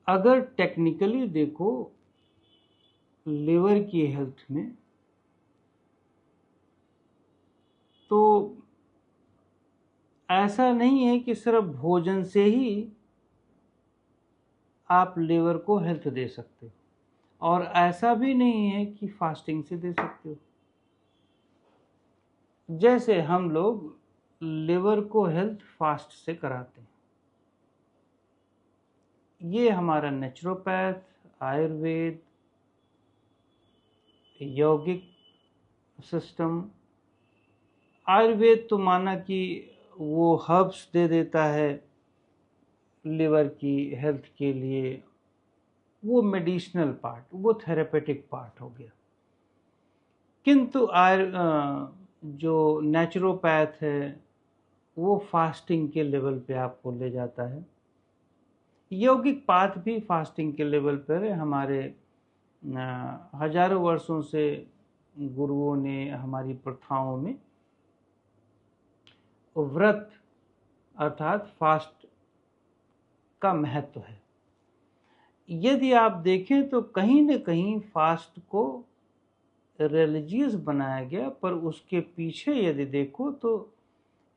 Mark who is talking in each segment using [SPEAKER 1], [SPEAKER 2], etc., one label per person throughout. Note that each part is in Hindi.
[SPEAKER 1] अगर टेक्निकली देखो लिवर की हेल्थ में, तो ऐसा नहीं है कि सिर्फ भोजन से ही आप लिवर को हेल्थ दे सकते हो, और ऐसा भी नहीं है कि फास्टिंग से दे सकते हो। जैसे हम लोग लिवर को हेल्थ फास्ट से कराते हैं, ये हमारा नेचुरोपैथ, आयुर्वेद, यौगिक सिस्टम। आयुर्वेद तो माना कि वो हर्ब्स दे देता है लिवर की हेल्थ के लिए, वो मेडिसिनल पार्ट, वो थेरेपेटिक पार्ट हो गया। किंतु जो नेचुरोपैथ है वो फास्टिंग के लेवल पे आपको ले जाता है। यौगिक पाथ भी फास्टिंग के लेवल पर है। हमारे हजारों वर्षों से गुरुओं ने हमारी प्रथाओं में व्रत अर्थात फास्ट का महत्व है। यदि आप देखें तो कहीं न कहीं फास्ट को रिलीजियस बनाया गया, पर उसके पीछे यदि देखो तो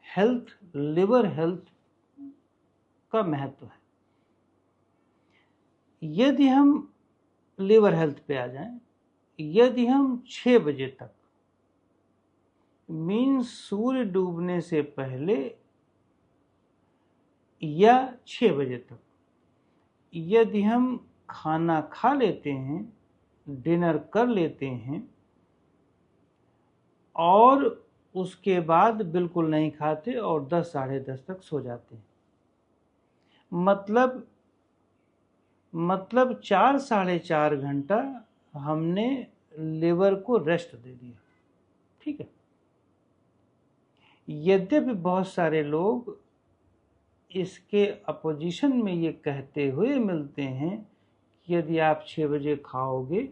[SPEAKER 1] हेल्थ, लिवर हेल्थ का महत्व है। यदि हम लिवर हेल्थ पे आ जाएं, यदि हम 6 बजे तक, मीन्स सूर्य डूबने से पहले या 6 बजे तक यदि हम खाना खा लेते हैं, डिनर कर लेते हैं, और उसके बाद बिल्कुल नहीं खाते और 10 साढ़े 10 तक सो जाते हैं, मतलब 4 साढ़े 4 घंटा हमने लिवर को रेस्ट दे दिया। ठीक है। यद्यपि बहुत सारे लोग इसके अपोजिशन में ये कहते हुए मिलते हैं कि यदि आप 6 बजे खाओगे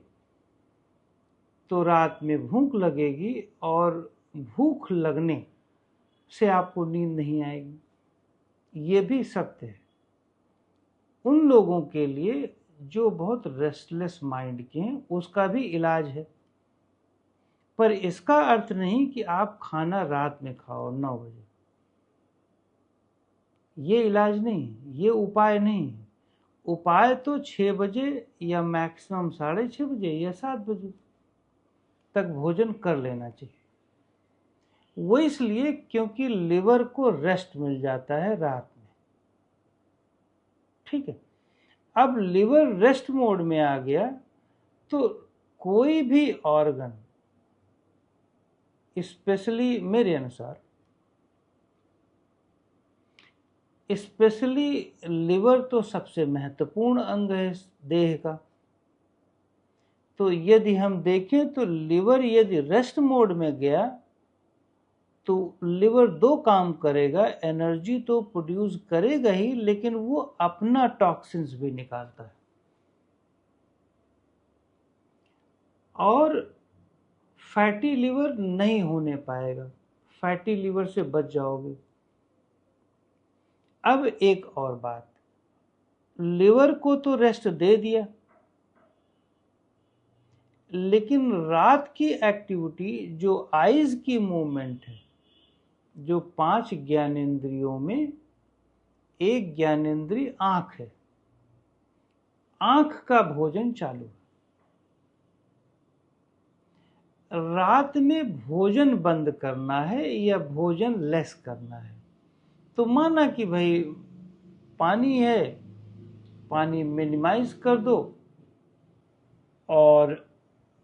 [SPEAKER 1] तो रात में भूख लगेगी और भूख लगने से आपको नींद नहीं आएगी। ये भी सत्य है उन लोगों के लिए जो बहुत रेस्टलेस माइंड के हैं, उसका भी इलाज है। पर इसका अर्थ नहीं कि आप खाना रात में खाओ 9 बजे। ये इलाज नहीं है, ये उपाय नहीं है। उपाय तो 6 बजे या मैक्सिमम 6:30 बजे या 7 बजे तक भोजन कर लेना चाहिए। वो इसलिए क्योंकि लिवर को रेस्ट मिल जाता है रात में। ठीक है। अब लिवर रेस्ट मोड में आ गया तो कोई भी ऑर्गन, स्पेशली मेरे अनुसार, स्पेशली लिवर तो सबसे महत्वपूर्ण अंग है देह का। तो यदि हम देखें तो लिवर यदि रेस्ट मोड में गया तो लिवर 2 काम करेगा, एनर्जी तो प्रोड्यूस करेगा ही, लेकिन वो अपना टॉक्सिन्स भी निकालता है। और फैटी लिवर नहीं होने पाएगा, फैटी लिवर से बच जाओगे। अब एक और बात, लिवर को तो रेस्ट दे दिया, लेकिन रात की एक्टिविटी जो आईज की मूवमेंट है, जो 5 ज्ञानेंद्रियों में एक ज्ञानेंद्रिय आंख है, आंख का भोजन चालू है। रात में भोजन बंद करना है या भोजन लेस करना है, तो माना कि भाई पानी है, पानी मिनिमाइज कर दो और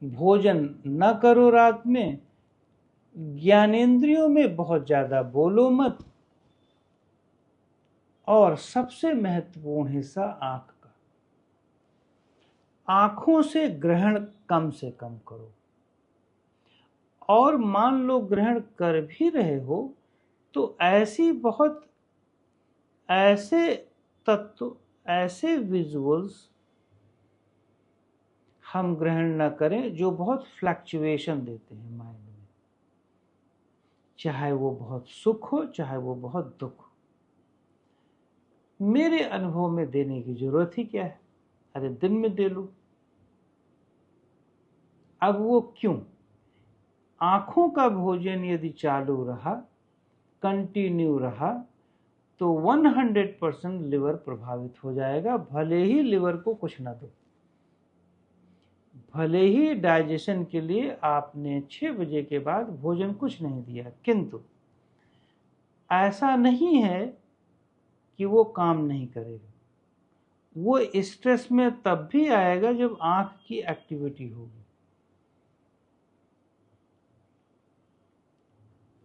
[SPEAKER 1] भोजन न करो रात में। ज्ञानेंद्रियों में बहुत ज्यादा बोलो मत, और सबसे महत्वपूर्ण हिस्सा आंख का, आंखों से ग्रहण कम से कम करो। और मान लो ग्रहण कर भी रहे हो तो ऐसे तत्व, ऐसे विजुअल्स हम ग्रहण न करें जो बहुत फ्लक्चुएशन देते हैं माइंड में, चाहे वो बहुत सुख हो चाहे वो बहुत दुख हो। मेरे अनुभव में देने की जरूरत ही क्या है। अरे दिन में दे लो। अब वो क्यों? आँखों का भोजन यदि चालू रहा, कंटिन्यू रहा, तो 100% लिवर प्रभावित हो जाएगा, भले ही लिवर को कुछ ना दो, भले ही डाइजेशन के लिए आपने 6 बजे के बाद भोजन कुछ नहीं दिया, किंतु ऐसा नहीं है कि वो काम नहीं करेगा। वो स्ट्रेस में तब भी आएगा जब आंख की एक्टिविटी होगी।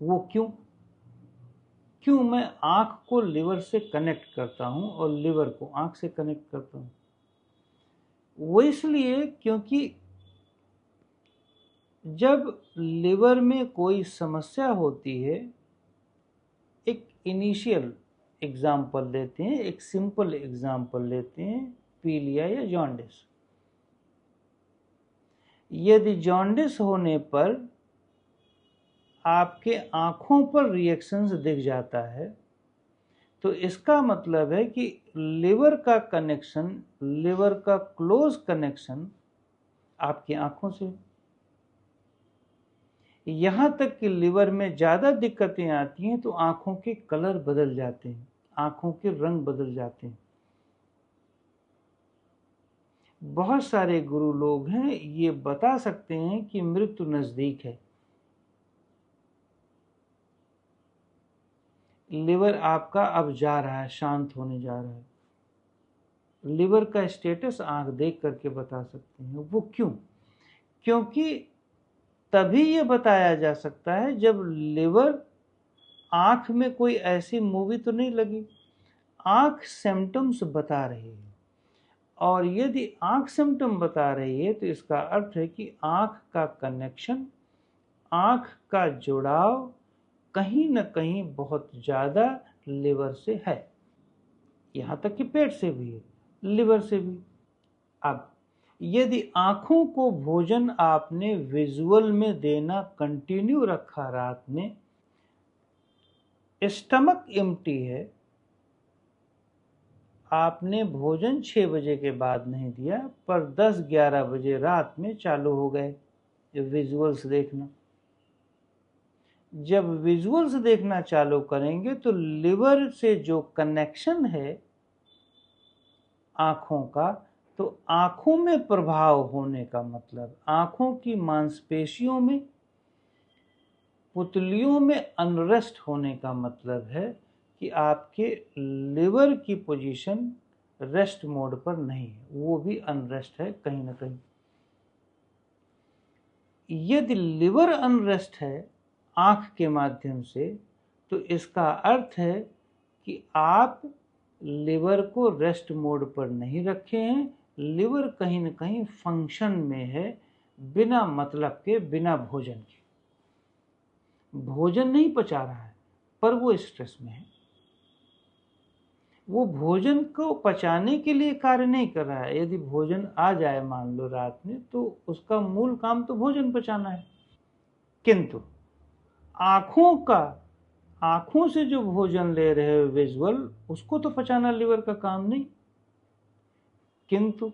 [SPEAKER 1] वो क्यों मैं आंख को लिवर से कनेक्ट करता हूं और लिवर को आंख से कनेक्ट करता हूं? वो इसलिए क्योंकि जब लिवर में कोई समस्या होती है, एक इनिशियल एग्जाम्पल लेते हैं, एक सिंपल एग्जाम्पल लेते हैं, पीलिया या जॉन्डिस। यदि जॉन्डिस होने पर आपके आंखों पर रिएक्शंस दिख जाता है, तो इसका मतलब है कि लिवर का कनेक्शन, लिवर का क्लोज कनेक्शन आपकी आंखों से। यहां तक कि लिवर में ज्यादा दिक्कतें आती हैं तो आंखों के कलर बदल जाते हैं, आंखों के रंग बदल जाते हैं। बहुत सारे गुरु लोग हैं, ये बता सकते हैं कि मृत्यु नजदीक है, लिवर आपका अब जा रहा है, शांत होने जा रहा है। लिवर का स्टेटस आंख देख करके बता सकते हैं। वो क्यों? क्योंकि तभी ये बताया जा सकता है जब लिवर, आंख में कोई ऐसी मूवी तो नहीं लगी, आंख सिम्टम्स बता रही है। और यदि आंख सिम्टम बता रही है तो इसका अर्थ है कि आंख का कनेक्शन, आंख का जुड़ाव कहीं न कहीं बहुत ज्यादा लिवर से है, यहां तक कि पेट से भी है, लिवर से भी। अब यदि आंखों को भोजन आपने विजुअल में देना कंटिन्यू रखा, रात में स्टमक एम्प्टी है, आपने भोजन 6 बजे के बाद नहीं दिया, पर 10-11 बजे रात में चालू हो गए विजुअल्स देखना। जब विजुअल्स देखना चालू करेंगे तो लिवर से जो कनेक्शन है आंखों का, तो आंखों में प्रभाव होने का मतलब, आंखों की मांसपेशियों में, पुतलियों में अनरेस्ट होने का मतलब है कि आपके लिवर की पोजीशन रेस्ट मोड पर नहीं है, वो भी अनरेस्ट है कहीं ना कहीं। यदि लिवर अनरेस्ट है आंख के माध्यम से, तो इसका अर्थ है कि आप लिवर को रेस्ट मोड पर नहीं रखे हैं, लिवर कहीं न कहीं फंक्शन में है, बिना मतलब के, बिना भोजन के। भोजन नहीं पचा रहा है पर वो स्ट्रेस में है, वो भोजन को पचाने के लिए कार्य नहीं कर रहा है। यदि भोजन आ जाए मान लो रात में, तो उसका मूल काम तो भोजन पचाना है, किंतु आंखों से जो भोजन ले रहे हो विजुअल, उसको तो पचाना लिवर का काम नहीं, किंतु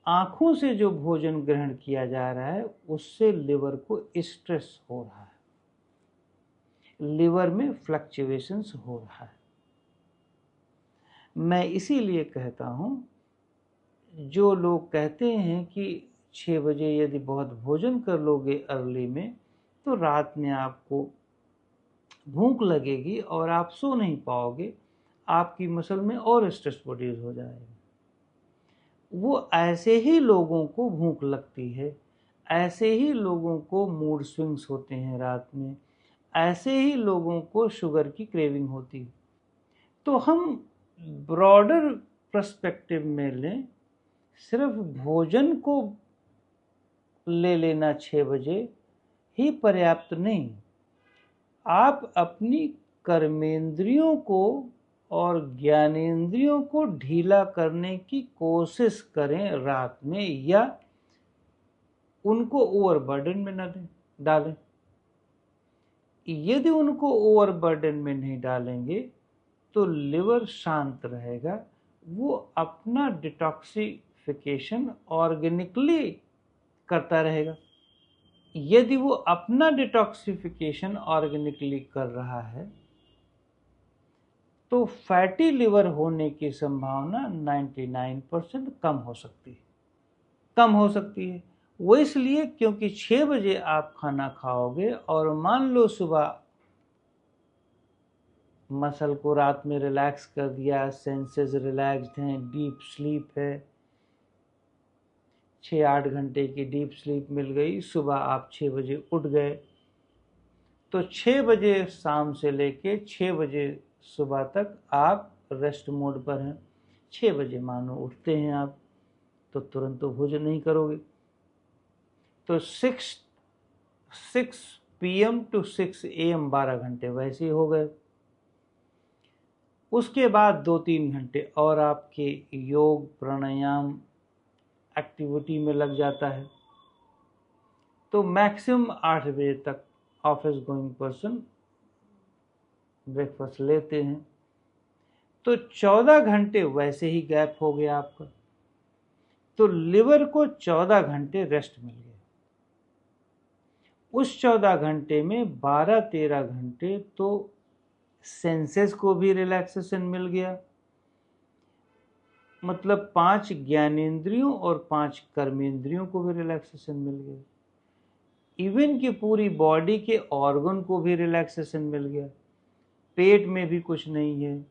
[SPEAKER 1] आंखों से जो भोजन ग्रहण किया जा रहा है उससे लिवर को स्ट्रेस हो रहा है, लिवर में फ्लक्चुएशंस हो रहा है। मैं इसीलिए कहता हूं, जो लोग कहते हैं कि 6 बजे यदि बहुत भोजन कर लोगे अर्ली में, तो रात में आपको भूख लगेगी और आप सो नहीं पाओगे, आपकी मसल में और स्ट्रेस प्रोड्यूस हो जाएगा। वो ऐसे ही लोगों को भूख लगती है, ऐसे ही लोगों को मूड स्विंग्स होते हैं रात में, ऐसे ही लोगों को शुगर की क्रेविंग होती है। तो हम ब्रॉडर पर्सपेक्टिव में लें, सिर्फ भोजन को ले लेना 6 बजे ही पर्याप्त नहीं। आप अपनी कर्मेंद्रियों को और ज्ञानेंद्रियों को ढीला करने की कोशिश करें रात में, या उनको ओवरबर्डन में न डालें। यदि उनको ओवरबर्डन में नहीं डालेंगे तो लिवर शांत रहेगा, वो अपना डिटॉक्सिफिकेशन ऑर्गेनिकली करता रहेगा। यदि वो अपना डिटॉक्सिफिकेशन ऑर्गेनिकली कर रहा है तो फैटी लिवर होने की संभावना 99% कम हो सकती है। वो इसलिए क्योंकि 6 बजे आप खाना खाओगे और मान लो सुबह मसल को रात में रिलैक्स कर दिया, सेंसेस रिलैक्स्ड हैं, डीप स्लीप है, 6-8 घंटे की डीप स्लीप मिल गई, सुबह आप 6 बजे उठ गए, तो 6 बजे शाम से लेके 6 बजे सुबह तक आप रेस्ट मोड पर हैं। 6 बजे मानो उठते हैं आप, तो तुरंत तो भोजन नहीं करोगे, तो 6 PM to 6 AM 12 घंटे वैसे ही हो गए। उसके बाद 2-3 घंटे और आपके योग प्राणायाम एक्टिविटी में लग जाता है, तो मैक्सिमम 8 बजे तक ऑफिस गोइंग पर्सन ब्रेकफास्ट लेते हैं, तो 14 घंटे वैसे ही गैप हो गया आपका, तो लिवर को 14 घंटे रेस्ट मिल गया। उस 14 घंटे में 12-13 घंटे तो सेंसेस को भी रिलैक्सेशन मिल गया, मतलब 5 ज्ञानेंद्रियों और 5 कर्मेंद्रियों को भी रिलैक्सेशन मिल गया। इवन की पूरी बॉडी के ऑर्गन को भी रिलैक्सेशन मिल गया। पेट में भी कुछ नहीं है,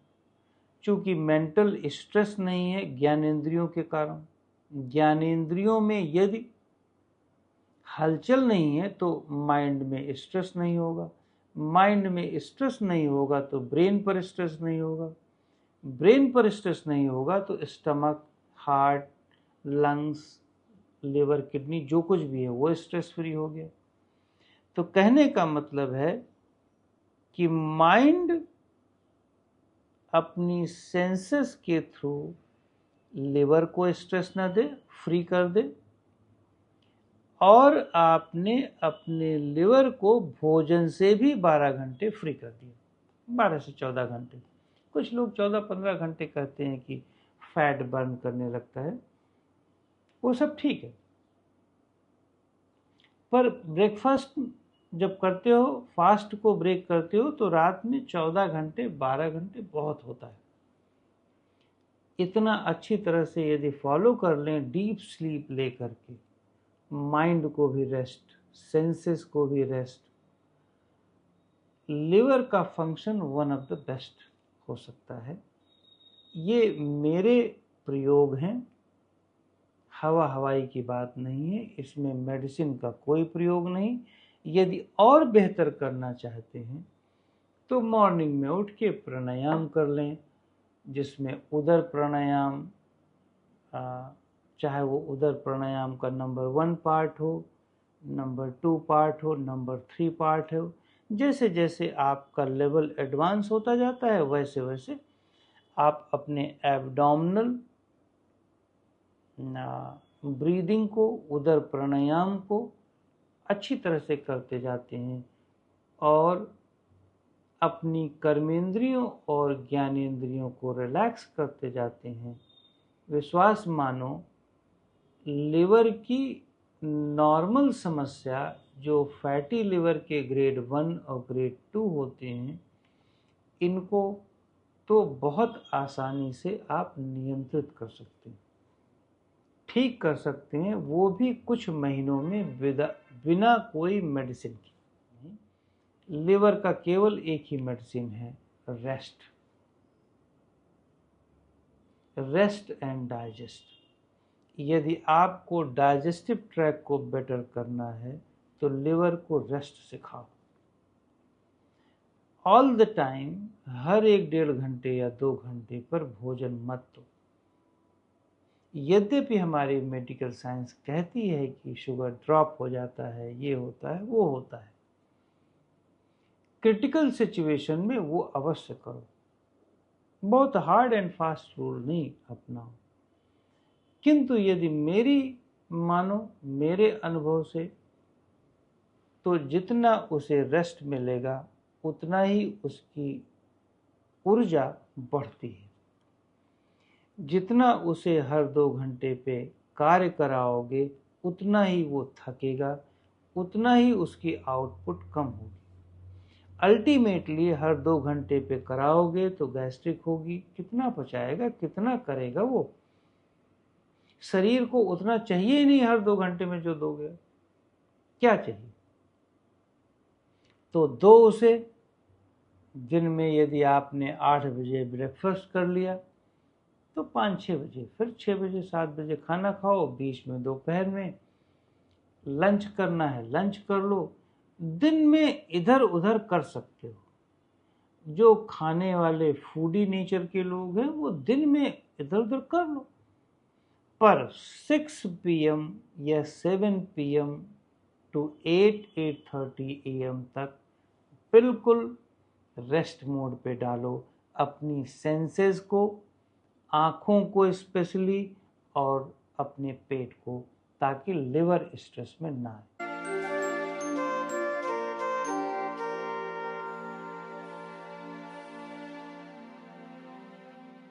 [SPEAKER 1] चूंकि मेंटल स्ट्रेस नहीं है ज्ञानेंद्रियों के कारण। ज्ञानेंद्रियों में यदि हलचल नहीं है तो माइंड में स्ट्रेस नहीं होगा, माइंड में स्ट्रेस नहीं होगा तो ब्रेन पर स्ट्रेस नहीं होगा, ब्रेन पर स्ट्रेस नहीं होगा तो stomach, heart, lungs, liver, kidney जो कुछ भी है वो स्ट्रेस फ्री हो गया। तो कहने का मतलब है कि माइंड अपनी सेंसेस के थ्रू लिवर को स्ट्रेस न दे, फ्री कर दे, और आपने अपने लिवर को भोजन से भी 12 घंटे फ्री कर दिया, 12 से 14 घंटे। कुछ लोग 14-15 घंटे कहते हैं कि फैट बर्न करने लगता है, वो सब ठीक है, पर ब्रेकफास्ट जब करते हो, फास्ट को ब्रेक करते हो, तो रात में 14 घंटे 12 घंटे बहुत होता है। इतना अच्छी तरह से यदि फॉलो कर लें, डीप स्लीप ले करके, माइंड को भी रेस्ट, सेंसेस को भी रेस्ट, लिवर का function one of the best हो सकता है। ये मेरे प्रयोग हैं, हवाई की बात नहीं है, इसमें मेडिसिन का कोई प्रयोग नहीं। यदि और बेहतर करना चाहते हैं तो मॉर्निंग में उठ के प्राणायाम कर लें, जिसमें उदर प्राणायाम, चाहे वो उदर प्राणायाम का नंबर 1 पार्ट हो, नंबर 2 पार्ट हो, नंबर 3 पार्ट हो, जैसे जैसे आपका लेवल एडवांस होता जाता है वैसे वैसे आप अपने एब्डोमिनल ब्रीदिंग को, उदर प्राणायाम को अच्छी तरह से करते जाते हैं और अपनी कर्मेंद्रियों और ज्ञानेंद्रियों को रिलैक्स करते जाते हैं। विश्वास मानो, लिवर की नॉर्मल समस्या जो फैटी लिवर के ग्रेड 1 और ग्रेड 2 होते हैं, इनको तो बहुत आसानी से आप नियंत्रित कर सकते हैं, ठीक कर सकते हैं, वो भी कुछ महीनों में बिना कोई मेडिसिन के। लिवर का केवल एक ही मेडिसिन है, रेस्ट, रेस्ट एंड डाइजेस्ट। यदि आपको डाइजेस्टिव ट्रैक को बेटर करना है तो लिवर को रेस्ट सिखाओ। ऑल द टाइम, हर 1-1.5 घंटे या 2 घंटे पर भोजन मत दो। यद्यपि हमारी मेडिकल साइंस कहती है कि शुगर ड्रॉप हो जाता है, ये होता है, वो होता है, क्रिटिकल सिचुएशन में वो अवश्य करो, बहुत हार्ड एंड फास्ट रूल नहीं अपनाओ। किंतु यदि मेरी मानो, मेरे अनुभव से, तो जितना उसे रेस्ट मिलेगा उतना ही उसकी ऊर्जा बढ़ती है। जितना उसे हर 2 घंटे पे कार्य कराओगे उतना ही वो थकेगा, उतना ही उसकी आउटपुट कम होगी। अल्टीमेटली हर 2 घंटे पे कराओगे तो गैस्ट्रिक होगी, कितना पचाएगा, कितना करेगा वो। शरीर को उतना चाहिए ही नहीं हर 2 घंटे में जो दोगे, क्या चाहिए। तो दो उसे। दिन में यदि आपने 8 बजे ब्रेकफास्ट कर लिया तो 5-6 बजे, फिर 6 बजे 7 बजे खाना खाओ, बीच में दोपहर में लंच करना है लंच कर लो। दिन में इधर उधर कर सकते हो। जो खाने वाले फूडी नेचर के लोग हैं वो दिन में इधर उधर कर लो, पर 6 PM या 7 PM टू 8-8:30 AM तक बिल्कुल रेस्ट मोड पे डालो अपनी सेंसेस को, आँखों को स्पेशली, और अपने पेट को, ताकि लिवर स्ट्रेस में ना आए।